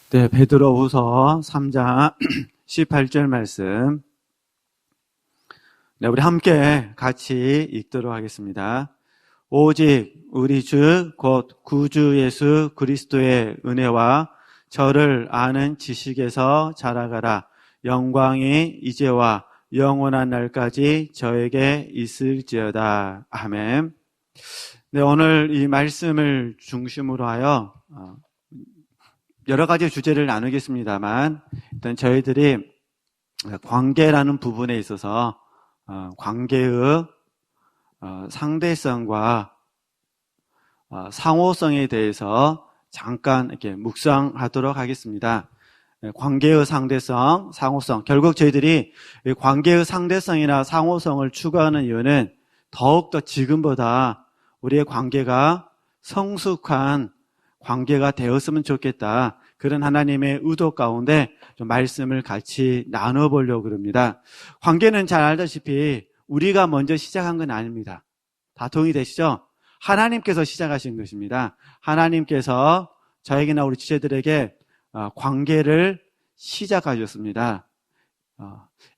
네, 베드로후서 3장 18절 말씀. 네, 우리 함께 같이 읽도록 하겠습니다. 오직 우리 주 곧 구주 예수 그리스도의 은혜와 저를 아는 지식에서 자라가라. 영광이 이제와 영원한 날까지 저에게 있을지어다. 아멘. 네, 오늘 이 말씀을 중심으로 하여 여러 가지 주제를 나누겠습니다만, 일단 저희들이 관계라는 부분에 있어서 관계의 상대성과 상호성에 대해서 잠깐 이렇게 묵상하도록 하겠습니다. 관계의 상대성, 상호성. 결국 저희들이 관계의 상대성이나 상호성을 추구하는 이유는 더욱더 지금보다 우리의 관계가 성숙한 관계가 되었으면 좋겠다. 그런 하나님의 의도 가운데 좀 말씀을 같이 나눠보려고 합니다. 관계는 잘 알다시피 우리가 먼저 시작한 건 아닙니다. 다 동의되시죠? 하나님께서 시작하신 것입니다. 하나님께서 저에게나 우리 지체들에게 관계를 시작하셨습니다.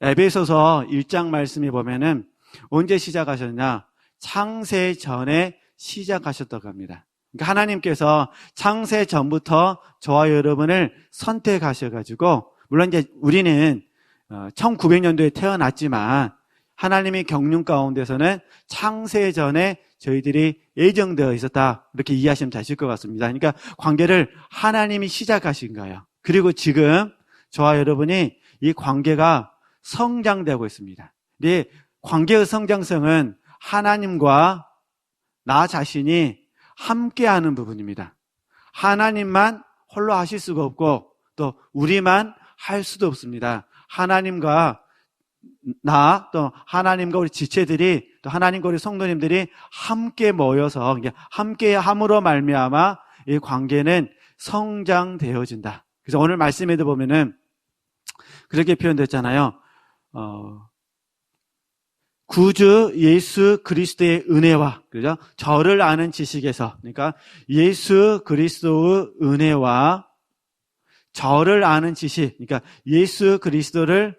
에베소서 1장 말씀에 보면은 언제 시작하셨냐? 창세 전에 시작하셨다고 합니다. 그러니까 하나님께서 창세 전부터 저와 여러분을 선택하셔가지고, 물론 이제 우리는 1900년도에 태어났지만 하나님의 경륜 가운데서는 창세 전에 저희들이 예정되어 있었다, 이렇게 이해하시면 되실 것 같습니다. 그러니까 관계를 하나님이 시작하신 거예요. 그리고 지금 저와 여러분이 이 관계가 성장되고 있습니다. 이 관계의 성장성은 하나님과 나 자신이 함께하는 부분입니다. 하나님만 홀로 하실 수가 없고 또 우리만 할 수도 없습니다. 하나님과 나, 또 하나님과 우리 지체들이, 또 하나님과 우리 성도님들이 함께 모여서 함께 함으로 말미암아 이 관계는 성장되어진다. 그래서 오늘 말씀에도 보면은 그렇게 표현됐잖아요. 구주 예수 그리스도의 은혜와, 그죠? 저를 아는 지식에서, 그러니까 예수 그리스도의 은혜와 저를 아는 지식, 그러니까 예수 그리스도를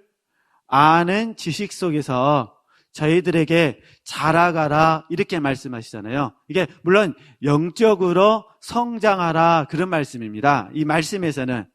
아는 지식 속에서 저희들에게 자라가라, 이렇게 말씀하시잖아요. 이게 물론 영적으로 성장하라, 그런 말씀입니다. 이 말씀에서는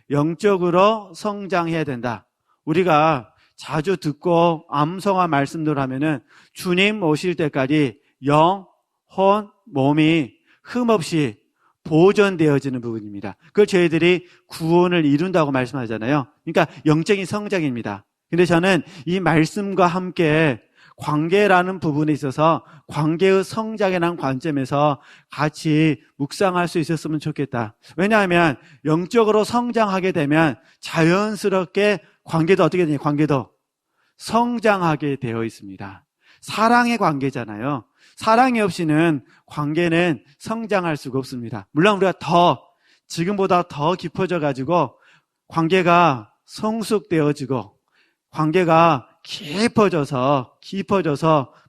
영적으로 성장해야 된다. 우리가 자주 듣고 암송한 말씀들 하면은 주님 오실 때까지 영, 혼, 몸이 흠없이 보존되어지는 부분입니다. 그걸 저희들이 구원을 이룬다고 말씀하잖아요. 그러니까 영적인 성장입니다. 근데 저는 이 말씀과 함께 관계라는 부분에 있어서 관계의 성장이라는 관점에서 같이 묵상할 수 있었으면 좋겠다. 왜냐하면 영적으로 성장하게 되면 자연스럽게 관계도 어떻게 되냐? 관계도 성장하게 되어 있습니다. 사랑의 관계잖아요. 사랑이 없이는 관계는 성장할 수가 없습니다. 물론 우리가 지금보다 더 깊어져 가지고 관계가 성숙되어지고 관계가 깊어져서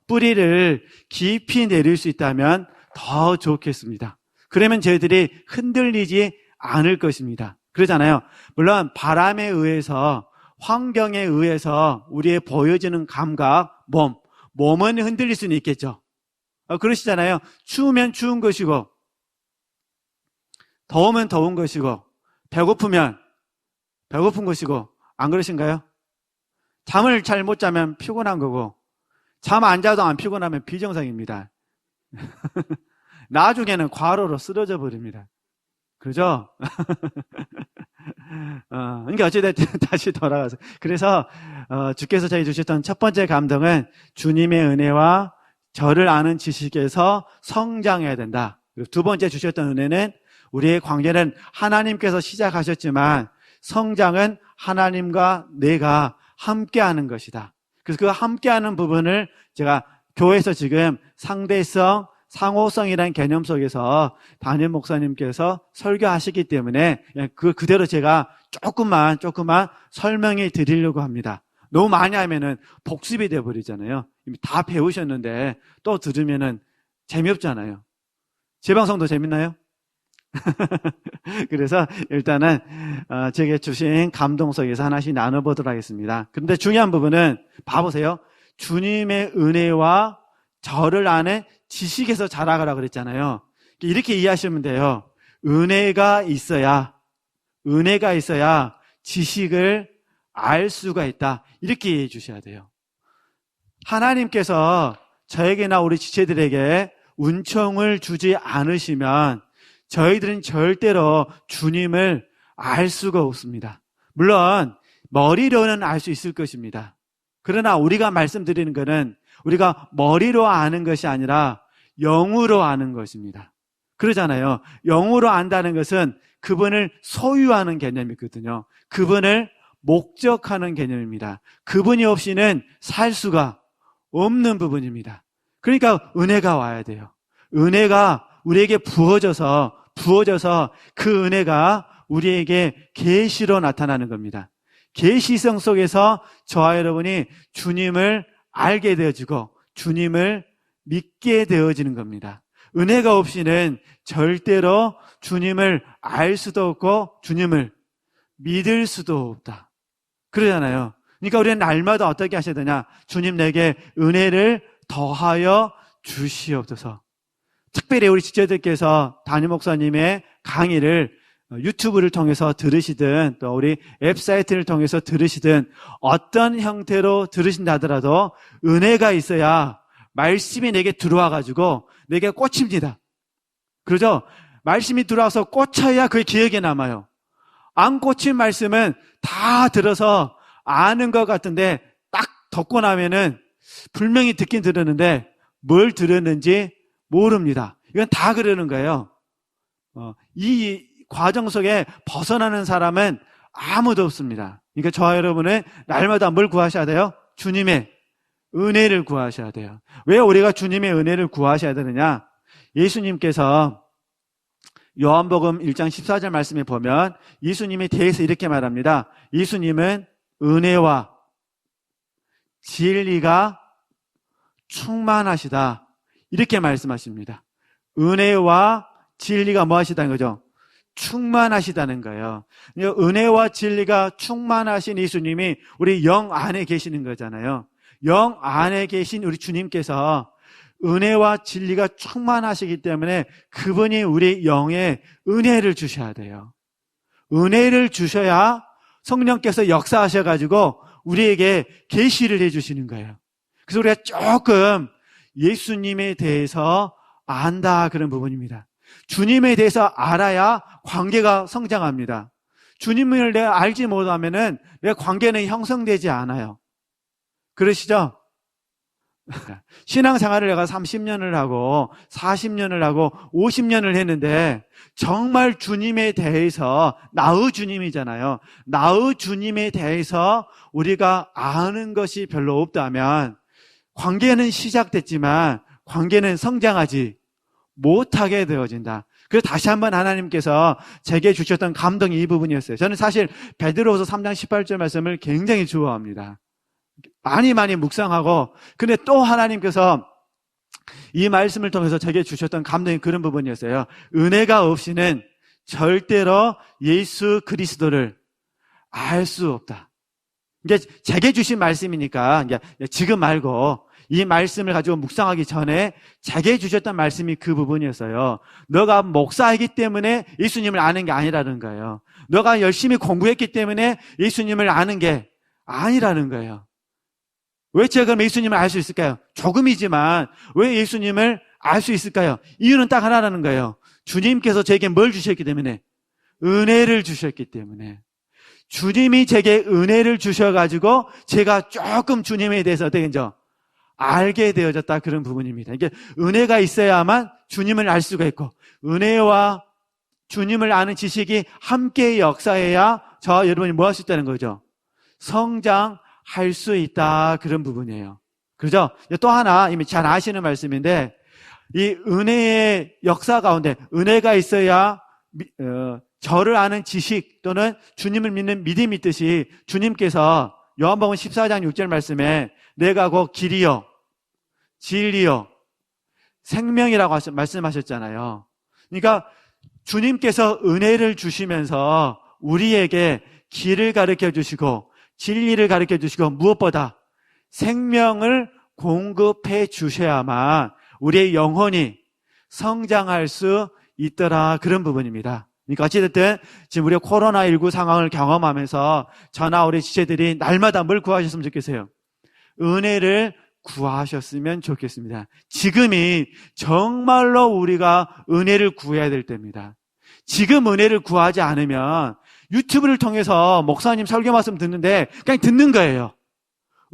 뿌리를 깊이 내릴 수 있다면 더 좋겠습니다. 그러면 저희들이 흔들리지 않을 것입니다. 그러잖아요. 물론 바람에 의해서, 환경에 의해서 우리의 보여지는 감각, 몸은 흔들릴 수는 있겠죠. 그러시잖아요. 추우면 추운 것이고, 더우면 더운 것이고, 배고프면 배고픈 것이고, 안 그러신가요? 잠을 잘 못 자면 피곤한 거고, 잠 안 자도 안 피곤하면 비정상입니다. 나중에는 과로로 쓰러져 버립니다. 그죠? 그러니까 어찌됐든 다시 돌아가서. 그래서, 주께서 저희 주셨던 첫 번째 감동은 주님의 은혜와 저를 아는 지식에서 성장해야 된다. 그리고 두 번째 주셨던 은혜는 우리의 관계는 하나님께서 시작하셨지만 성장은 하나님과 내가 함께하는 것이다. 그래서 그 함께하는 부분을 제가 교회에서 지금 상대성, 상호성이라는 개념 속에서 담임 목사님께서 설교하시기 때문에 그 그대로 제가 조금만 설명해 드리려고 합니다. 너무 많이 하면은 복습이 돼 버리잖아요. 이미 다 배우셨는데 또 들으면은 재미없잖아요. 제 방송도 재밌나요? 그래서 일단은 제게 주신 감동 속에서 하나씩 나눠보도록 하겠습니다. 그런데 중요한 부분은 봐보세요. 주님의 은혜와 저를 아는 지식에서 자라가라 그랬잖아요. 이렇게 이해하시면 돼요. 은혜가 있어야 지식을 알 수가 있다. 이렇게 이해해 주셔야 돼요. 하나님께서 저에게나 우리 지체들에게 은총을 주지 않으시면 저희들은 절대로 주님을 알 수가 없습니다. 물론 머리로는 알 수 있을 것입니다. 그러나 우리가 말씀드리는 것은 우리가 머리로 아는 것이 아니라 영으로 아는 것입니다. 그러잖아요. 영으로 안다는 것은 그분을 소유하는 개념이거든요. 그분을 목적하는 개념입니다. 그분이 없이는 살 수가 없는 부분입니다. 그러니까 은혜가 와야 돼요. 은혜가 우리에게 부어져서 그 은혜가 우리에게 계시로 나타나는 겁니다. 계시성 속에서 저와 여러분이 주님을 알게 되어지고 주님을 믿게 되어지는 겁니다. 은혜가 없이는 절대로 주님을 알 수도 없고 주님을 믿을 수도 없다. 그러잖아요. 그러니까 우리는 날마다 어떻게 하셔야 되냐? 주님 내게 은혜를 더하여 주시옵소서. 특별히 우리 지체들께서 담임 목사님의 강의를 유튜브를 통해서 들으시든 또 우리 웹사이트를 통해서 들으시든 어떤 형태로 들으신다 하더라도 은혜가 있어야 말씀이 내게 들어와가지고 내게 꽂힙니다. 그러죠? 말씀이 들어와서 꽂혀야 그게 기억에 남아요. 안 꽂힌 말씀은 다 들어서 아는 것 같은데 딱 듣고 나면은 분명히 듣긴 들었는데 뭘 들었는지 모릅니다. 이건 다 그러는 거예요. 이 과정 속에 벗어나는 사람은 아무도 없습니다. 그러니까 저와 여러분은 날마다 뭘 구하셔야 돼요? 주님의 은혜를 구하셔야 돼요. 왜 우리가 주님의 은혜를 구하셔야 되느냐? 예수님께서 요한복음 1장 14절 말씀에 보면 예수님에 대해서 이렇게 말합니다. 예수님은 은혜와 진리가 충만하시다. 이렇게 말씀하십니다. 은혜와 진리가 뭐 하시다는 거죠? 충만하시다는 거예요. 은혜와 진리가 충만하신 예수님이 우리 영 안에 계시는 거잖아요. 영 안에 계신 우리 주님께서 은혜와 진리가 충만하시기 때문에 그분이 우리 영에 은혜를 주셔야 돼요. 은혜를 주셔야 성령께서 역사하셔가지고 우리에게 계시를 해주시는 거예요. 그래서 우리가 조금 예수님에 대해서 안다 그런 부분입니다. 주님에 대해서 알아야 관계가 성장합니다. 주님을 내가 알지 못하면은 내 관계는 형성되지 않아요. 그러시죠? 신앙생활을 내가 30년을 하고 40년을 하고 50년을 했는데 정말 주님에 대해서 나의 주님이잖아요. 나의 주님에 대해서 우리가 아는 것이 별로 없다면 관계는 시작됐지만 관계는 성장하지 못하게 되어진다. 그래서 다시 한번 하나님께서 제게 주셨던 감동이 이 부분이었어요. 저는 사실 베드로후서 3장 18절 말씀을 굉장히 좋아합니다. 많이 묵상하고 근데 또 하나님께서 이 말씀을 통해서 제게 주셨던 감동이 그런 부분이었어요. 은혜가 없이는 절대로 예수 그리스도를 알 수 없다. 이게 제게 주신 말씀이니까 지금 말고 이 말씀을 가지고 묵상하기 전에 제게 주셨던 말씀이 그 부분이었어요. 너가 목사이기 때문에 예수님을 아는 게 아니라는 거예요. 너가 열심히 공부했기 때문에 예수님을 아는 게 아니라는 거예요. 왜 제가 그럼 예수님을 알 수 있을까요? 조금이지만 왜 예수님을 알 수 있을까요? 이유는 딱 하나라는 거예요. 주님께서 제게 뭘 주셨기 때문에? 은혜를 주셨기 때문에. 주님이 제게 은혜를 주셔가지고 제가 조금 주님에 대해서 어떻게 했죠? 알게 되어졌다 그런 부분입니다. 이게 은혜가 있어야만 주님을 알 수가 있고 은혜와 주님을 아는 지식이 함께 역사해야 저와 여러분이 뭐 할 수 있다는 거죠? 성장할 수 있다 그런 부분이에요. 그렇죠? 또 하나 이미 잘 아시는 말씀인데 이 은혜의 역사 가운데 은혜가 있어야 저를 아는 지식 또는 주님을 믿는 믿음이 있듯이 주님께서 요한복음 14장 6절 말씀에 내가 곧 길이요 진리요 생명이라고 말씀하셨잖아요. 그러니까 주님께서 은혜를 주시면서 우리에게 길을 가르쳐 주시고 진리를 가르쳐 주시고 무엇보다 생명을 공급해 주셔야만 우리의 영혼이 성장할 수 있더라, 그런 부분입니다. 그러니까 어찌됐든 지금 우리가 코로나19 상황을 경험하면서 저나 우리 지체들이 날마다 뭘 구하셨으면 좋겠어요? 은혜를 구하셨으면 좋겠습니다. 지금이 정말로 우리가 은혜를 구해야 될 때입니다. 지금 은혜를 구하지 않으면 유튜브를 통해서 목사님 설교 말씀 듣는데 그냥 듣는 거예요.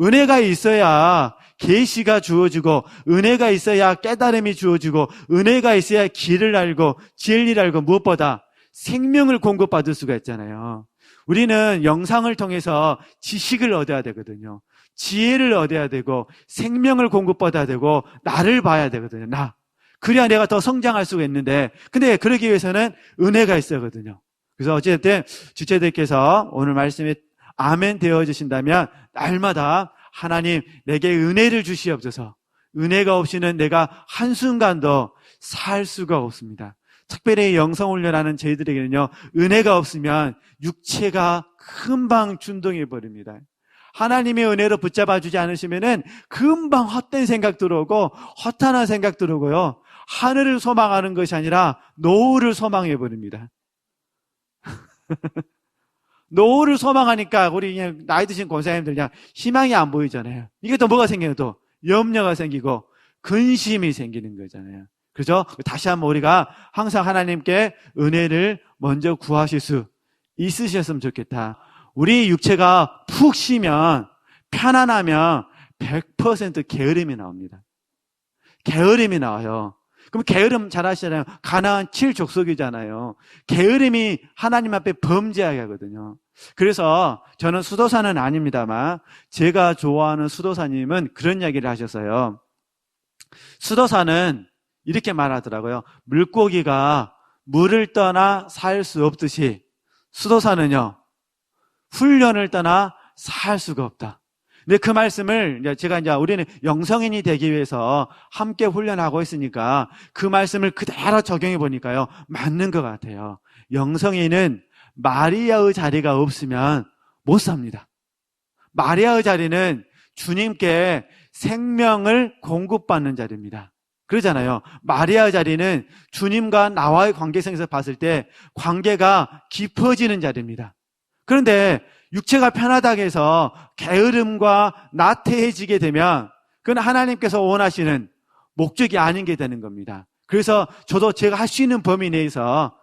은혜가 있어야 계시가 주어지고, 은혜가 있어야 깨달음이 주어지고, 은혜가 있어야 길을 알고 진리를 알고 무엇보다 생명을 공급받을 수가 있잖아요. 우리는 영상을 통해서 지식을 얻어야 되거든요. 지혜를 얻어야 되고 생명을 공급받아야 되고 나를 봐야 되거든요. 그래야 내가 더 성장할 수가 있는데, 근데 그러기 위해서는 은혜가 있어야 하거든요. 그래서 어쨌든 주체들께서 오늘 말씀에 아멘 되어주신다면 날마다 하나님 내게 은혜를 주시옵소서. 은혜가 없이는 내가 한순간도 살 수가 없습니다. 특별히 영성훈련하는 저희들에게는요, 은혜가 없으면 육체가 금방 준동해 버립니다. 하나님의 은혜로 붙잡아 주지 않으시면은 금방 헛된 생각 들어오고 허탄한 생각 들어오고요, 하늘을 소망하는 것이 아니라 노후를 소망해 버립니다. 노후를 소망하니까 우리 그냥 나이 드신 권사님들 그냥 희망이 안 보이잖아요. 이게 또 뭐가 생겨요? 또 염려가 생기고 근심이 생기는 거잖아요. 그죠? 다시 한번 우리가 항상 하나님께 은혜를 먼저 구하실 수 있으셨으면 좋겠다. 우리 육체가 푹 쉬면, 편안하면 100% 게으름이 나옵니다. 게으름이 나와요. 그럼 게으름 잘 아시잖아요. 가나안 7족속이잖아요. 게으름이 하나님 앞에 범죄하게 하거든요. 그래서 저는 수도사는 아닙니다만 제가 좋아하는 수도사님은 그런 이야기를 하셨어요. 수도사는 이렇게 말하더라고요. 물고기가 물을 떠나 살 수 없듯이 수도사는요, 훈련을 떠나 살 수가 없다. 근데 그 말씀을 제가 우리는 영성인이 되기 위해서 함께 훈련하고 있으니까 그 말씀을 그대로 적용해 보니까요, 맞는 것 같아요. 영성인은 마리아의 자리가 없으면 못 삽니다. 마리아의 자리는 주님께 생명을 공급받는 자리입니다. 그러잖아요. 마리아의 자리는 주님과 나와의 관계성에서 봤을 때 관계가 깊어지는 자리입니다. 그런데 육체가 편하다고 해서 게으름과 나태해지게 되면 그건 하나님께서 원하시는 목적이 아닌 게 되는 겁니다. 그래서 저도 제가 할 수 있는 범위 내에서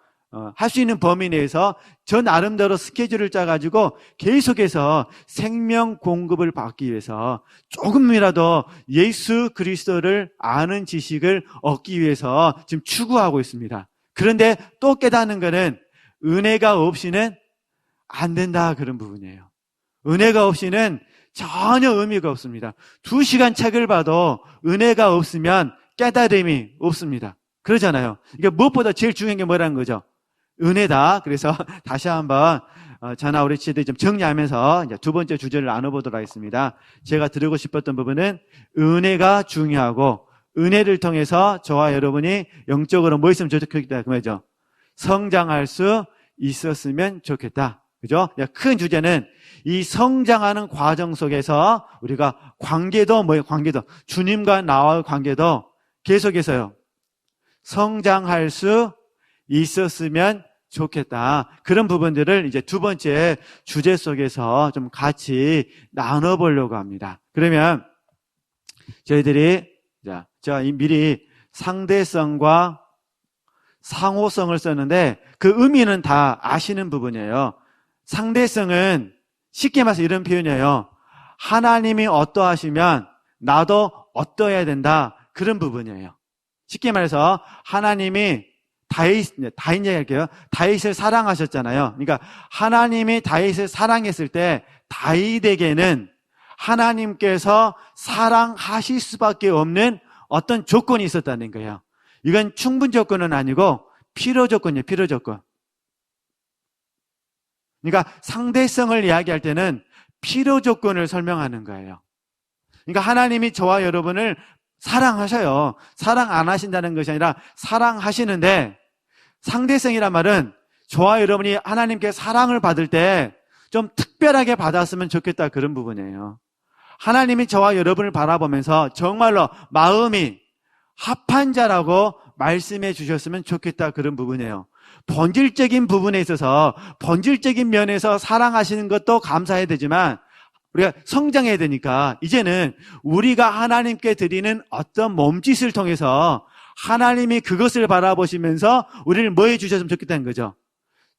저 나름대로 스케줄을 짜가지고 계속해서 생명 공급을 받기 위해서 조금이라도 예수 그리스도를 아는 지식을 얻기 위해서 지금 추구하고 있습니다. 그런데 또 깨닫는 것은 은혜가 없이는 안 된다, 그런 부분이에요. 은혜가 없이는 전혀 의미가 없습니다. 2시간 책을 봐도 은혜가 없으면 깨달음이 없습니다. 그러잖아요. 이게 무엇보다 제일 중요한 게 뭐라는 거죠? 은혜다. 그래서 다시 한번 저나 우리 지체들이 좀 정리하면서 이제 두 번째 주제를 나눠보도록 하겠습니다. 제가 드리고 싶었던 부분은 은혜가 중요하고 은혜를 통해서 저와 여러분이 영적으로 뭐 있으면 좋겠다, 그 말이죠. 성장할 수 있었으면 좋겠다. 그죠? 큰 주제는 이 성장하는 과정 속에서 우리가 관계도 관계도 주님과 나와의 관계도 계속해서요, 성장할 수 있었으면 좋겠다. 그런 부분들을 이제 두 번째 주제 속에서 좀 같이 나눠보려고 합니다. 그러면 저희들이 제가 미리 상대성과 상호성을 썼는데 그 의미는 다 아시는 부분이에요. 상대성은 쉽게 말해서 이런 표현이에요. 하나님이 어떠하시면 나도 어떠해야 된다, 그런 부분이에요. 쉽게 말해서 하나님이 다윗 얘기할게요. 다윗을 사랑하셨잖아요. 그러니까 하나님이 다윗을 사랑했을 때 다윗에게는 하나님께서 사랑하실 수밖에 없는 어떤 조건이 있었다는 거예요. 이건 충분 조건은 아니고 필요 조건이에요. 필요 조건. 그러니까 상대성을 이야기할 때는 필요 조건을 설명하는 거예요. 그러니까 하나님이 저와 여러분을 사랑하셔요. 사랑 안 하신다는 것이 아니라 사랑하시는데 상대성이란 말은 저와 여러분이 하나님께 사랑을 받을 때 좀 특별하게 받았으면 좋겠다, 그런 부분이에요. 하나님이 저와 여러분을 바라보면서 정말로 마음이 합한 자라고 말씀해 주셨으면 좋겠다, 그런 부분이에요. 본질적인 부분에 있어서, 본질적인 면에서 사랑하시는 것도 감사해야 되지만 우리가 성장해야 되니까 이제는 우리가 하나님께 드리는 어떤 몸짓을 통해서 하나님이 그것을 바라보시면서 우리를 뭐 해 주셨으면 좋겠다는 거죠.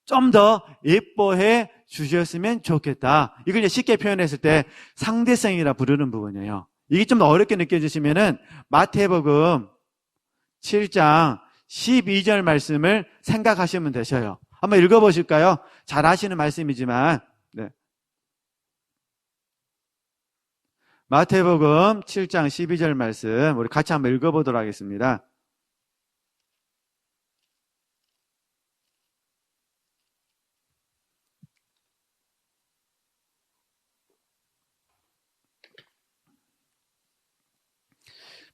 좀 더 예뻐해 주셨으면 좋겠다. 이걸 이제 쉽게 표현했을 때 상대성이라 부르는 부분이에요. 이게 좀 더 어렵게 느껴지시면은 마태복음 7장 12절 말씀을 생각하시면 되셔요. 한번 읽어보실까요? 잘 아시는 말씀이지만, 네. 마태복음 7장 12절 말씀 우리 같이 한번 읽어보도록 하겠습니다.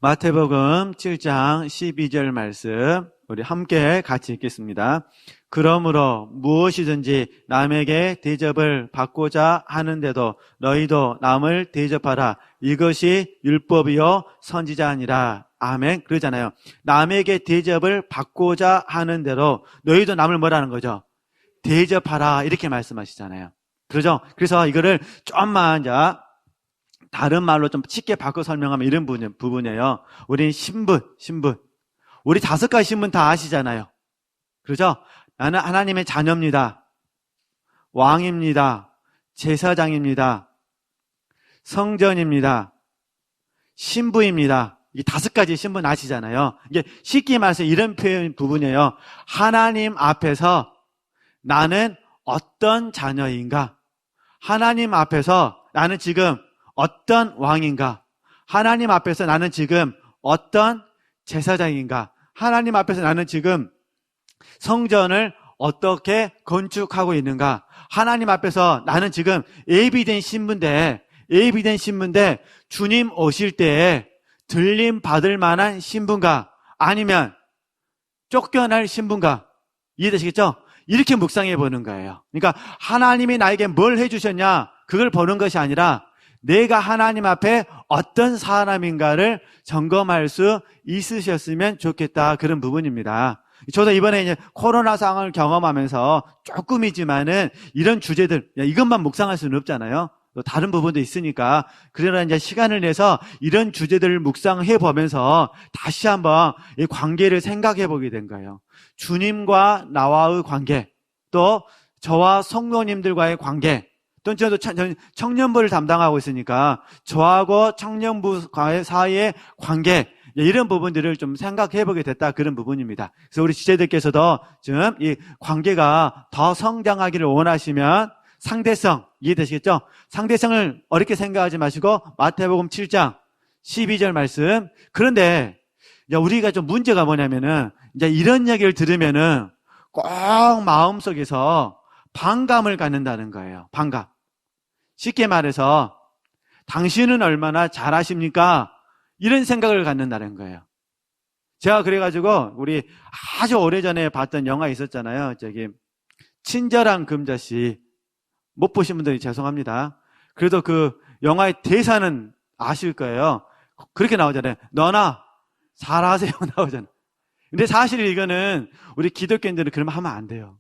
마태복음 7장 12절 말씀 우리 함께 같이 읽겠습니다. 그러므로 무엇이든지 남에게 대접을 받고자 하는데도 너희도 남을 대접하라. 이것이 율법이요 선지자 아니라. 아멘. 그러잖아요. 남에게 대접을 받고자 하는 대로 너희도 남을 뭐라는 거죠? 대접하라. 이렇게 말씀하시잖아요. 그러죠? 그래서 이거를 좀만 다른 말로 좀 쉽게 바꿔 설명하면 이런 부분이에요. 우리는 신분. 우리 5가지 신분 다 아시잖아요. 그러죠? 나는 하나님의 자녀입니다. 왕입니다. 제사장입니다. 성전입니다. 신부입니다. 이 5가지 신분 아시잖아요. 이게 쉽게 말해서 이런 표현 부분이에요. 하나님 앞에서 나는 어떤 자녀인가? 하나님 앞에서 나는 지금 어떤 왕인가? 하나님 앞에서 나는 지금 어떤 제사장인가? 하나님 앞에서 나는 지금 성전을 어떻게 건축하고 있는가? 하나님 앞에서 나는 지금 예비된 신분인데 주님 오실 때에 들림 받을 만한 신분가? 아니면 쫓겨날 신분가? 이해되시겠죠? 이렇게 묵상해 보는 거예요. 그러니까 하나님이 나에게 뭘 해주셨냐? 그걸 보는 것이 아니라 내가 하나님 앞에 어떤 사람인가를 점검할 수 있으셨으면 좋겠다, 그런 부분입니다. 저도 이번에 이제 코로나 상황을 경험하면서 조금이지만은 이런 주제들, 이것만 묵상할 수는 없잖아요. 또 다른 부분도 있으니까. 그러나 이제 시간을 내서 이런 주제들을 묵상해 보면서 다시 한번 이 관계를 생각해 보게 된 거예요. 주님과 나와의 관계, 또 저와 성도님들과의 관계, 또 저도 청년부를 담당하고 있으니까 저하고 청년부과의 사이의 관계, 이런 부분들을 좀 생각해 보게 됐다, 그런 부분입니다. 그래서 우리 지체들께서도 지금 이 관계가 더 성장하기를 원하시면 상대성, 이해되시겠죠? 상대성을 어렵게 생각하지 마시고 마태복음 7장 12절 말씀. 그런데 우리가 좀 문제가 뭐냐면은 이제 이런 얘기를 들으면은 꼭 마음속에서 반감을 갖는다는 거예요. 반감. 쉽게 말해서 당신은 얼마나 잘하십니까? 이런 생각을 갖는다는 거예요. 제가 그래가지고 우리 아주 오래전에 봤던 영화 있었잖아요. 친절한 금자씨. 못 보신 분들이 죄송합니다. 그래도 그 영화의 대사는 아실 거예요. 그렇게 나오잖아요. 너나 잘하세요 나오잖아요. 근데 사실 이거는 우리 기독교인들은 그러면 하면 안 돼요.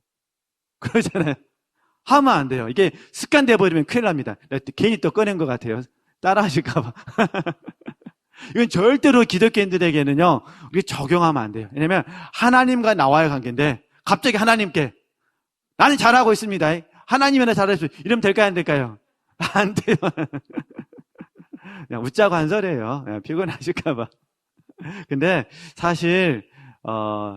그러잖아요. 하면 안 돼요. 이게 습관돼 버리면 큰일 납니다. 괜히 또 꺼낸 것 같아요. 따라 하실까봐. 이건 절대로 기독교인들에게는요, 우리 적용하면 안 돼요. 왜냐면 하나님과 나와의 관계인데 갑자기 하나님께 나는 잘하고 있습니다. 하나님이나 잘하십시오. 이러면 될까요, 안 될까요? 안 돼요. 그냥 웃자고 한 소리예요. 피곤하실까봐. 근데 사실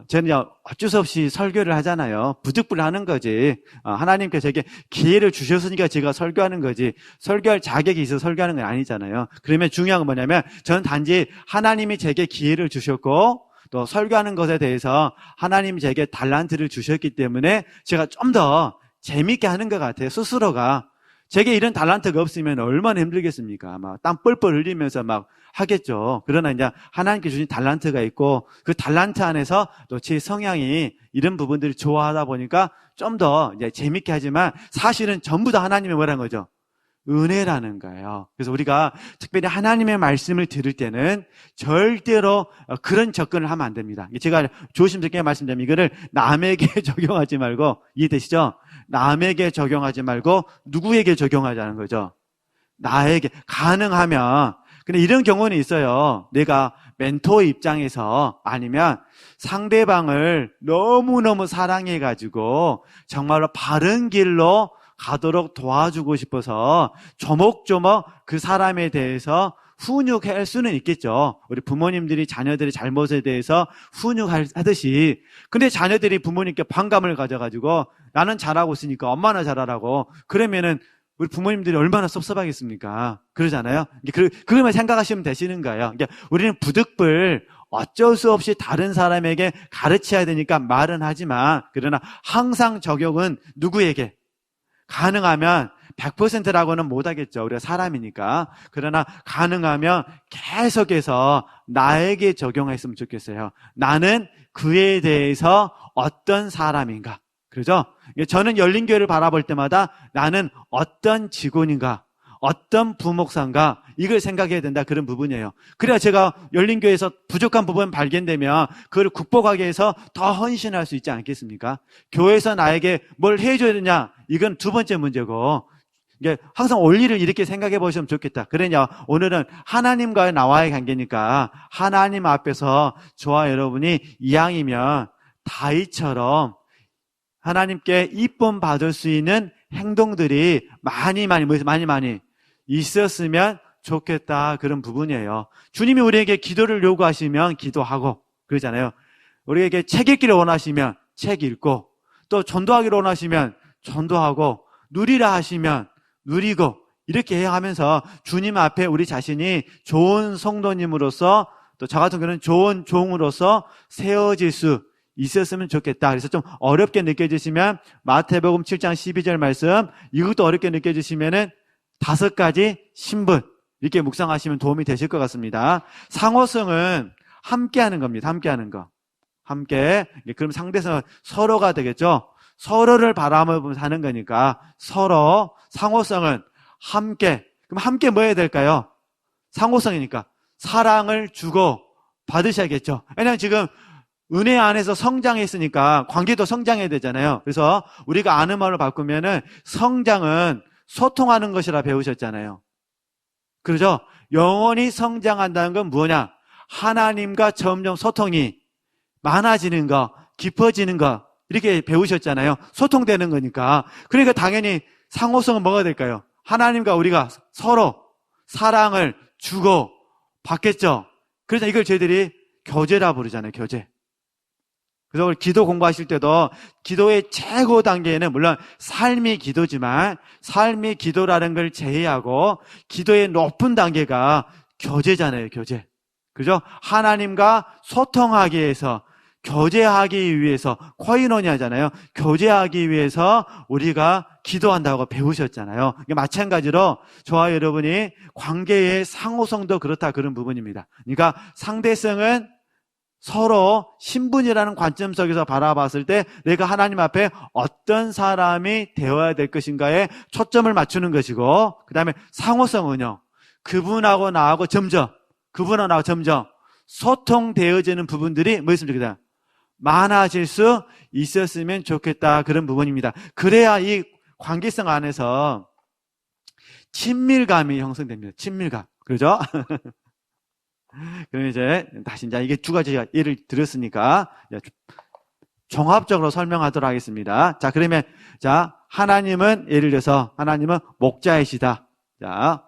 저는 어쩔 수 없이 설교를 하잖아요. 부득불 하는 거지. 하나님께서 제게 기회를 주셨으니까 제가 설교하는 거지. 설교할 자격이 있어서 설교하는 건 아니잖아요. 그러면 중요한 건 뭐냐면 저는 단지 하나님이 제게 기회를 주셨고 또 설교하는 것에 대해서 하나님이 제게 달란트를 주셨기 때문에 제가 좀 더 재밌게 하는 것 같아요. 스스로가. 제게 이런 달란트가 없으면 얼마나 힘들겠습니까? 막 땀 뻘뻘 흘리면서 막 하겠죠. 그러나 이제 하나님께 주신 달란트가 있고 그 달란트 안에서 또 제 성향이 이런 부분들을 좋아하다 보니까 좀 더 이제 재밌게 하지만 사실은 전부 다 하나님의 뭐라는 거죠? 은혜라는 거예요. 그래서 우리가 특별히 하나님의 말씀을 들을 때는 절대로 그런 접근을 하면 안 됩니다. 제가 조심스럽게 말씀드리면 이거를 남에게 적용하지 말고, 이해되시죠? 남에게 적용하지 말고 누구에게 적용하자는 거죠. 나에게. 가능하면. 근데 이런 경우는 있어요. 내가 멘토의 입장에서 아니면 상대방을 너무너무 사랑해가지고 정말로 바른 길로 가도록 도와주고 싶어서 조목조목 그 사람에 대해서 훈육할 수는 있겠죠. 우리 부모님들이 자녀들의 잘못에 대해서 훈육하듯이. 근데 자녀들이 부모님께 반감을 가져가지고 나는 잘하고 있으니까 엄마나 잘하라고 그러면은 우리 부모님들이 얼마나 섭섭하겠습니까? 그러잖아요. 그것만 생각하시면 되시는 거예요. 그러니까 우리는 부득불 어쩔 수 없이 다른 사람에게 가르쳐야 되니까 말은 하지만, 그러나 항상 적용은 누구에게? 가능하면 100%라고는 못하겠죠. 우리가 사람이니까. 그러나 가능하면 계속해서 나에게 적용했으면 좋겠어요. 나는 그에 대해서 어떤 사람인가. 그렇죠? 저는 열린교회를 바라볼 때마다 나는 어떤 직원인가, 어떤 부목사인가, 이걸 생각해야 된다, 그런 부분이에요. 그래야 제가 열린교회에서 부족한 부분 발견되면 그걸 극복하기 위해서 더 헌신할 수 있지 않겠습니까? 교회에서 나에게 뭘 해줘야 되냐, 이건 두 번째 문제고, 이게 항상 원리를 이렇게 생각해 보시면 좋겠다. 그러냐, 오늘은 하나님과의 나와의 관계니까 하나님 앞에서 저와 여러분이 이왕이면 다윗처럼 하나님께 이쁨 받을 수 있는 행동들이 많이 있었으면 좋겠다, 그런 부분이에요. 주님이 우리에게 기도를 요구하시면 기도하고 그러잖아요. 우리에게 책 읽기를 원하시면 책 읽고, 또 전도하기를 원하시면 전도하고, 누리라 하시면 누리고, 이렇게 해야 하면서 주님 앞에 우리 자신이 좋은 성도님으로서, 또 저 같은 경우는 좋은 종으로서 세워질 수 있었으면 좋겠다. 그래서 좀 어렵게 느껴지시면 마태복음 7장 12절 말씀, 이것도 어렵게 느껴지시면은 5가지 신분, 이렇게 묵상하시면 도움이 되실 것 같습니다. 상호성은 함께 하는 겁니다. 함께 하는 거. 함께. 그럼 상대성 서로가 되겠죠. 서로를 바라보면서 하는 거니까 서로. 상호성은 함께. 그럼 함께 뭐 해야 될까요? 상호성이니까 사랑을 주고 받으셔야겠죠. 왜냐하면 지금 은혜 안에서 성장했으니까 관계도 성장해야 되잖아요. 그래서 우리가 아는 말로 바꾸면은 성장은 소통하는 것이라 배우셨잖아요. 그렇죠? 영원히 성장한다는 건 뭐냐? 하나님과 점점 소통이 많아지는 거, 깊어지는 거, 이렇게 배우셨잖아요. 소통되는 거니까. 그러니까 당연히 상호성은 뭐가 될까요? 하나님과 우리가 서로 사랑을 주고 받겠죠. 그래서 이걸 저희들이 교제라 부르잖아요. 교제. 그래서 우리 기도 공부하실 때도 기도의 최고 단계에는 물론 삶이 기도지만 삶이 기도라는 걸 제외하고 기도의 높은 단계가 교제잖아요. 교제. 그죠? 하나님과 소통하기 위해서, 교제하기 위해서, 코이노니아잖아요. 교제하기 위해서 우리가 기도한다고 배우셨잖아요. 마찬가지로 저와 여러분이 관계의 상호성도 그렇다, 그런 부분입니다. 그러니까 상대성은 서로 신분이라는 관점 속에서 바라봤을 때 내가 하나님 앞에 어떤 사람이 되어야 될 것인가에 초점을 맞추는 것이고, 그 다음에 상호성은요, 그분하고 나하고 점점 소통되어지는 부분들이 뭐 있으면 좋겠다? 많아질 수 있었으면 좋겠다, 그런 부분입니다. 그래야 이 관계성 안에서 친밀감이 형성됩니다. 친밀감. 그렇죠? 그럼 이제 다시 이제 이게 두 가지 예를 들었으니까 종합적으로 설명하도록 하겠습니다. 자, 그러면 자, 하나님은 예를 들어서 하나님은 목자이시다. 자,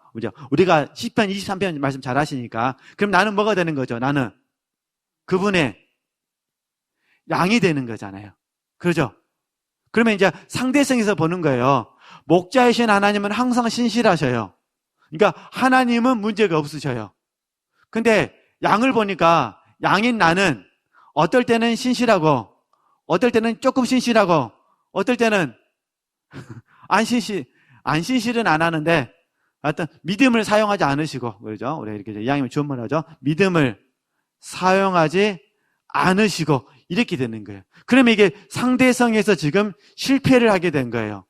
우리가 10편 23편 말씀 잘 하시니까 그럼 나는 뭐가 되는 거죠? 나는 그분의 양이 되는 거잖아요. 그렇죠? 그러면 이제 상대성에서 보는 거예요. 목자이신 하나님은 항상 신실하셔요. 그러니까 하나님은 문제가 없으셔요. 근데 양을 보니까 양인 나는 어떨 때는 신실하고 어떨 때는 조금 신실하고 어떨 때는 안신실은 안 하는데 하여튼 믿음을 사용하지 않으시고, 그러죠? 우리 이렇게 이왕이면 좋은 말 하죠. 믿음을 사용하지 않으시고 이렇게 되는 거예요. 그러면 이게 상대성에서 지금 실패를 하게 된 거예요.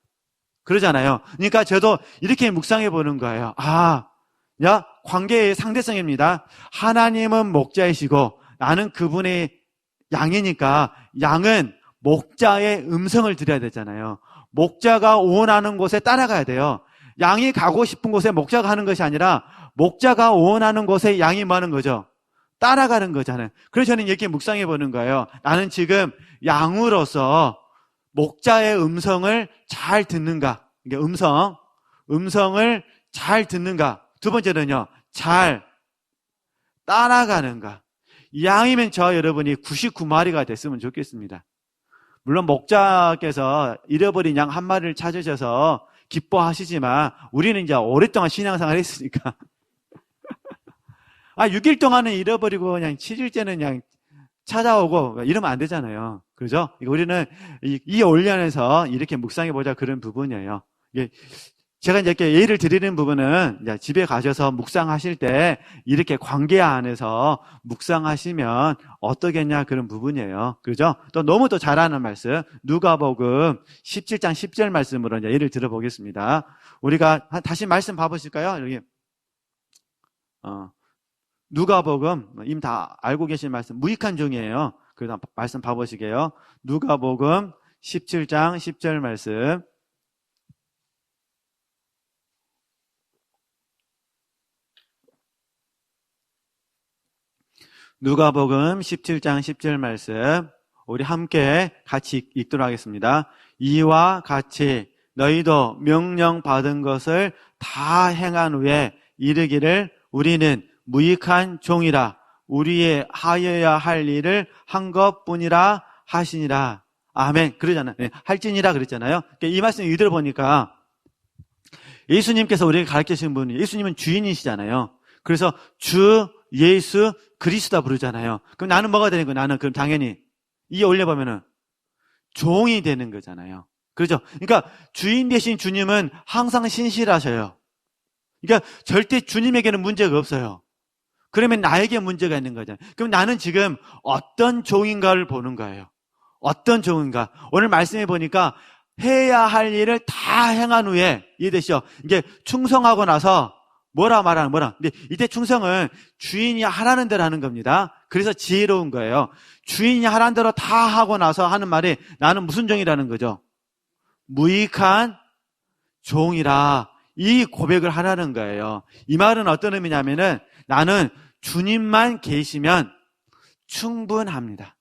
그러잖아요. 그러니까 저도 이렇게 묵상해 보는 거예요. 관계의 상대성입니다. 하나님은 목자이시고 나는 그분의 양이니까 양은 목자의 음성을 들어야 되잖아요. 목자가 원하는 곳에 따라가야 돼요. 양이 가고 싶은 곳에 목자가 가는 것이 아니라 목자가 원하는 곳에 양이 뭐 하는 거죠? 따라가는 거잖아요. 그래서 저는 이렇게 묵상해 보는 거예요. 나는 지금 양으로서 목자의 음성을 잘 듣는가? 이게 음성을 잘 듣는가? 두 번째는요, 잘 따라가는가? 양이면 저 여러분이 99마리가 됐으면 좋겠습니다. 물론 목자께서 잃어버린 양 한 마리를 찾으셔서 기뻐하시지만 우리는 이제 오랫동안 신앙생활을 했으니까 6일 동안은 잃어버리고 그냥 7일째는 그냥 찾아오고 이러면 안 되잖아요. 그죠? 우리는 이 올련에서 이렇게 묵상해보자 그런 부분이에요. 제가 이제 이렇게 예를 드리는 부분은 이제 집에 가셔서 묵상하실 때 이렇게 관계 안에서 묵상하시면 어떠겠냐 그런 부분이에요. 그죠? 또 너무 또 잘하는 말씀, 누가복음 17장 10절 말씀으로 이제 예를 들어보겠습니다. 우리가 다시 말씀 봐보실까요? 여기 누가복음 이미 다 알고 계신 말씀, 무익한 종이에요. 그래서 말씀 봐보시게요. 누가복음 17장 10절 말씀. 누가복음 17장 10절 말씀 우리 함께 같이 읽도록 하겠습니다. 이와 같이 너희도 명령 받은 것을 다 행한 후에 이르기를 우리는 무익한 종이라 우리의 하여야 할 일을 한 것뿐이라 하시니라. 아멘. 그러잖아요. 네, 할지니라 그랬잖아요. 이 말씀 이대로 보니까 예수님께서 우리에게 가르치신 분이, 예수님은 주인이시잖아요. 그래서 주 예수 그리스도다 부르잖아요. 그럼 나는 뭐가 되는 거예요? 나는 그럼 당연히 이 올려보면은 종이 되는 거잖아요. 그렇죠? 그러니까 주인 대신 주님은 항상 신실하셔요. 그러니까 절대 주님에게는 문제가 없어요. 그러면 나에게 문제가 있는 거잖아요. 그럼 나는 지금 어떤 종인가를 보는 거예요. 어떤 종인가? 오늘 말씀해 보니까 해야 할 일을 다 행한 후에, 이해되시죠? 이게 충성하고 나서 뭐라. 근데 이때 충성은 주인이 하라는 대로 하는 겁니다. 그래서 지혜로운 거예요. 주인이 하라는 대로 다 하고 나서 하는 말이 나는 무슨 종이라는 거죠? 무익한 종이라. 이 고백을 하라는 거예요. 이 말은 어떤 의미냐면은 나는 주님만 계시면 충분합니다.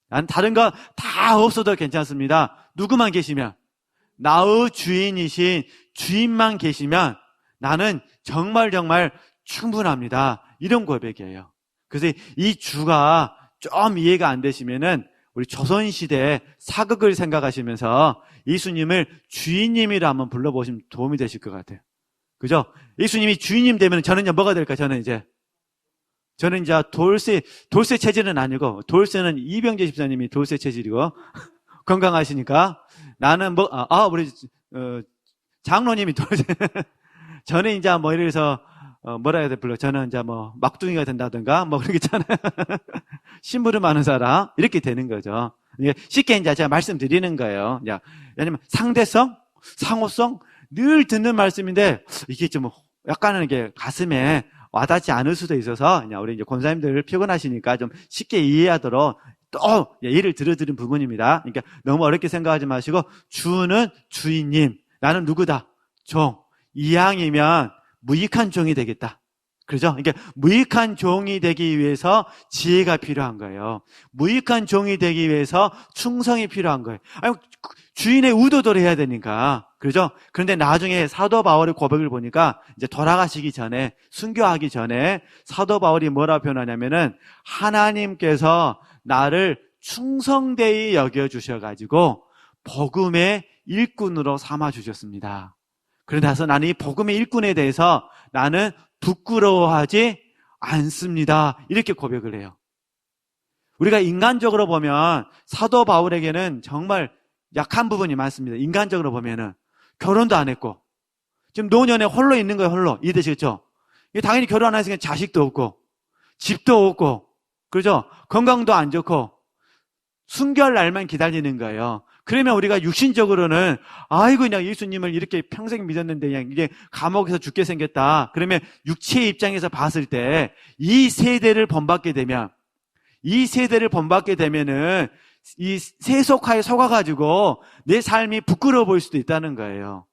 나는 다른 거 다 없어도 괜찮습니다. 누구만 계시면, 나의 주인이신 주인만 계시면 나는 정말 충분합니다. 이런 고백이에요. 그래서 이 주가 좀 이해가 안 되시면은 우리 조선시대 사극을 생각하시면서 예수님을 주인님이라 한번 불러보시면 도움이 되실 것 같아요. 그죠? 예수님이 주인님 되면 저는 뭐가 될까? 저는 이제 돌쇠 체질은 아니고, 돌쇠는 이병재 집사님이 돌쇠 체질이고 건강하시니까, 나는 우리 장로님이 돌쇠 저는 이제 이래서 뭐라 해야 돼 불러. 저는 이제 막둥이가 된다든가 그런 게 있잖아요. 심부름 하는 사람 이렇게 되는 거죠. 쉽게 이제 제가 말씀드리는 거예요. 왜냐면 상대성, 상호성 늘 듣는 말씀인데 이게 좀 약간은 이게 가슴에 와닿지 않을 수도 있어서 우리 이제 권사님들 피곤하시니까 좀 쉽게 이해하도록 또 예를 들어드린 부분입니다. 그러니까 너무 어렵게 생각하지 마시고, 주는 주인님, 나는 누구다? 종. 이왕이면 무익한 종이 되겠다. 그렇죠? 그러니까 무익한 종이 되기 위해서 지혜가 필요한 거예요. 무익한 종이 되기 위해서 충성이 필요한 거예요. 주인의 의도대로 해야 되니까. 그렇죠? 그런데 나중에 사도 바울의 고백을 보니까 이제 돌아가시기 전에, 순교하기 전에 사도 바울이 뭐라 표현하냐면은 하나님께서 나를 충성되이 여겨주셔가지고 복음의 일꾼으로 삼아주셨습니다. 그러나서 나는 이 복음의 일꾼에 대해서 나는 부끄러워하지 않습니다. 이렇게 고백을 해요. 우리가 인간적으로 보면 사도 바울에게는 정말 약한 부분이 많습니다. 인간적으로 보면은 결혼도 안 했고, 지금 노년에 홀로 있는 거예요, 홀로. 이해되시겠죠? 당연히 결혼 안 했으니까 자식도 없고, 집도 없고, 그죠? 건강도 안 좋고, 순결 날만 기다리는 거예요. 그러면 우리가 육신적으로는, 아이고, 그냥 예수님을 이렇게 평생 믿었는데, 그냥 이게 감옥에서 죽게 생겼다. 그러면 육체의 입장에서 봤을 때, 이 세대를 본받게 되면은, 이 세속화에 속아가지고 내 삶이 부끄러워 보일 수도 있다는 거예요.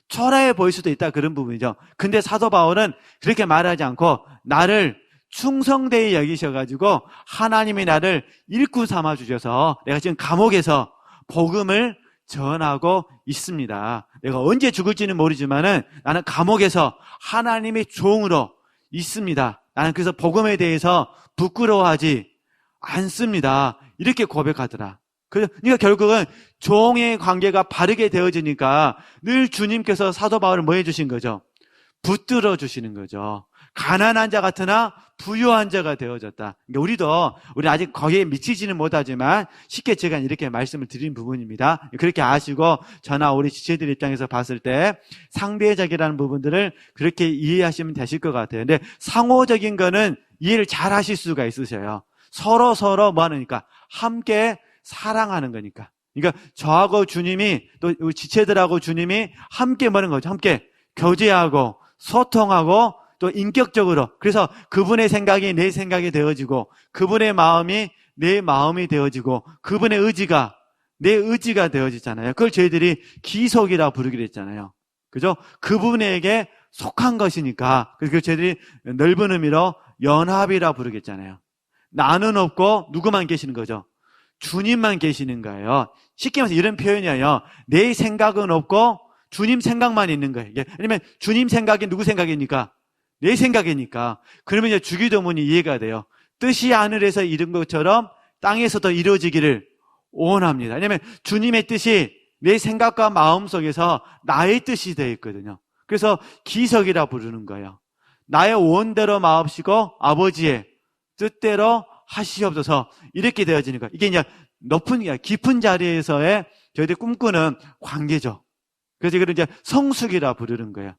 초라해 보일 수도 있다, 그런 부분이죠. 근데 사도 바울은 그렇게 말하지 않고 나를 충성되이 여기셔가지고 하나님이 나를 일꾼 삼아 주셔서 내가 지금 감옥에서 복음을 전하고 있습니다. 내가 언제 죽을지는 모르지만은 나는 감옥에서 하나님의 종으로 있습니다. 나는 그래서 복음에 대해서 부끄러워하지 않습니다. 이렇게 고백하더라. 그러니까 결국은 종의 관계가 바르게 되어지니까 늘 주님께서 사도 바울을 뭐 해주신 거죠? 붙들어 주시는 거죠. 가난한 자 같으나 부유한 자가 되어졌다. 그러니까 우리 아직 거기에 미치지는 못하지만 쉽게 제가 이렇게 말씀을 드린 부분입니다. 그렇게 아시고 저나 우리 지체들 입장에서 봤을 때 상대적이라는 부분들을 그렇게 이해하시면 되실 것 같아요. 근데 상호적인 거는 이해를 잘 하실 수가 있으셔요. 서로 뭐 하니까 함께 사랑하는 거니까. 그러니까 저하고 주님이 또 우리 지체들하고 주님이 함께 뭐는 거죠? 함께 교제하고 소통하고 또 인격적으로. 그래서 그분의 생각이 내 생각이 되어지고 그분의 마음이 내 마음이 되어지고 그분의 의지가 내 의지가 되어지잖아요. 그걸 저희들이 기속이라 부르기로 했잖아요. 그죠? 그분에게 속한 것이니까. 그래서 저희들이 넓은 의미로 연합이라 부르겠잖아요. 나는 없고 누구만 계시는 거죠? 주님만 계시는 거예요. 쉽게 말해서 이런 표현이에요. 내 생각은 없고 주님 생각만 있는 거예요. 왜냐면 주님 생각이 누구 생각이니까? 내 생각이니까. 그러면 이제 주기도문이 이해가 돼요. 뜻이 하늘에서 이룬 것처럼 땅에서도 이루어지기를 원합니다. 왜냐면 주님의 뜻이 내 생각과 마음 속에서 나의 뜻이 되어 있거든요. 그래서 기석이라 부르는 거예요. 나의 원대로 마옵시고 아버지의 뜻대로 하시옵소서. 이렇게 되어지는 거예요. 이게 이제 깊은 자리에서의 저희들이 꿈꾸는 관계죠. 그래서 이걸 이제 성숙이라 부르는 거예요.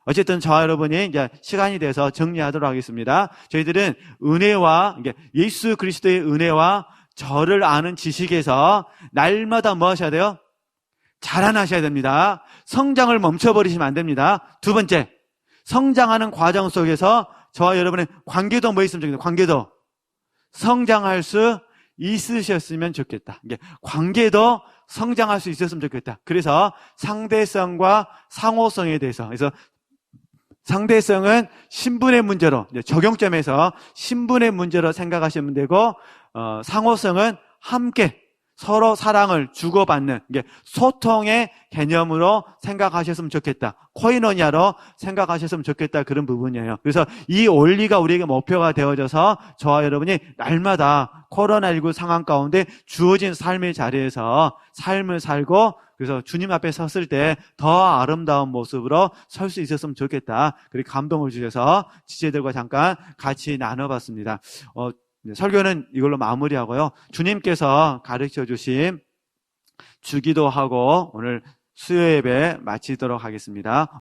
어쨌든 저와 여러분이 이제 시간이 돼서 정리하도록 하겠습니다. 저희들은 은혜와, 예수 그리스도의 은혜와 저를 아는 지식에서 날마다 뭐 하셔야 돼요? 자라나셔야 됩니다. 성장을 멈춰버리시면 안 됩니다. 두 번째, 성장하는 과정 속에서 저와 여러분의 관계도 뭐 있으면 좋겠다. 관계도 성장할 수 있으셨으면 좋겠다. 관계도 성장할 수 있었으면 좋겠다. 그래서 상대성과 상호성에 대해서, 그래서 상대성은 신분의 문제로, 적용점에서 신분의 문제로 생각하시면 되고, 상호성은 함께 서로 사랑을 주고받는 소통의 개념으로 생각하셨으면 좋겠다. 코이노니아로 생각하셨으면 좋겠다. 그런 부분이에요. 그래서 이 원리가 우리에게 목표가 되어져서 저와 여러분이 날마다 코로나19 상황 가운데 주어진 삶의 자리에서 삶을 살고 그래서 주님 앞에 섰을 때 더 아름다운 모습으로 설 수 있었으면 좋겠다. 그렇게 감동을 주셔서 지체들과 잠깐 같이 나눠봤습니다. 설교는 이걸로 마무리하고요. 주님께서 가르쳐 주신 주기도하고 오늘 수요 예배 마치도록 하겠습니다.